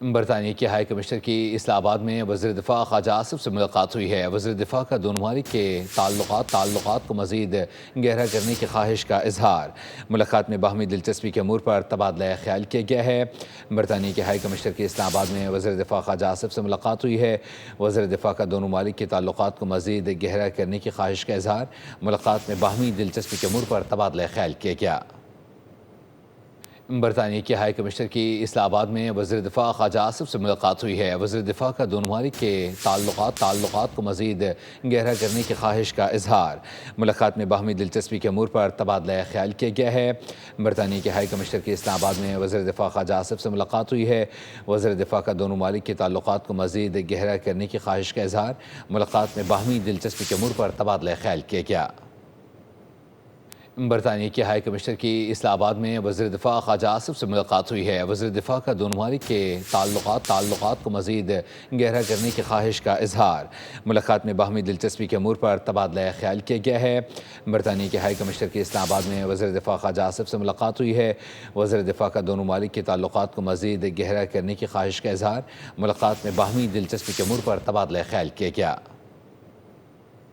برطانیہ کے high commissioner کی اسلام آباد میں وزیر دفاع خواجہ آصف سے ملاقات ہوئی ہے۔ وزیر دفاع کا دونوں ممالک کے تعلقات کو مزید گہرا کرنے کی خواہش کا اظہار۔ ملاقات میں باہمی دلچسپی کے امور پر تبادلہ خیال کیا گیا ہے۔ برطانیہ کے ہائی کمشنر کی اسلام آباد میں وزیر دفاع خواجہ آصف سے ملاقات ہوئی ہے۔ وزیر دفاع کا دونوں ممالک کے تعلقات کو مزید گہرا کرنے کی خواہش کا اظہار۔ ملاقات میں باہمی دلچسپی کے امور پر تبادلہ خیال کیا گیا۔ برطانیہ کے ہائی کمشنر کی اسلام آباد میں وزیر دفاع خواجہ آصف سے ملاقات ہوئی ہے۔ وزیر دفاع کا دونوں ممالک کے تعلقات کو مزید گہرا کرنے کی خواہش کا اظہار۔ ملاقات میں باہمی دلچسپی کے امور پر تبادلہ خیال کیا گیا ہے۔ برطانیہ کے ہائی کمشنر کی اسلام آباد میں وزیر دفاع خواجہ آصف سے ملاقات ہوئی ہے۔ وزیر دفاع کا دونوں ممالک کے تعلقات کو مزید گہرا کرنے کی خواہش کا اظہار۔ ملاقات میں باہمی دلچسپی کے امور پر تبادلہ خیال کیا گیا۔ برطانیہ کے ہائی کمشنر کی اسلام آباد میں وزیر دفاع خواجہ آصف سے ملاقات ہوئی ہے۔ وزیر دفاع کا دونوں ممالک کے تعلقات کو مزید گہرا کرنے کی خواہش کا اظہار۔ ملاقات میں باہمی دلچسپی کے امور پر تبادلہ خیال کیا گیا ہے۔ برطانیہ کے ہائی کمشنر کی اسلام آباد میں وزیر دفاع خواجہ آصف سے ملاقات ہوئی ہے۔ وزیر دفاع کا دونوں ممالک کے تعلقات کو مزید گہرا کرنے کی خواہش کا اظہار۔ ملاقات میں باہمی دلچسپی کے امور پر تبادلہ خیال کیا گیا۔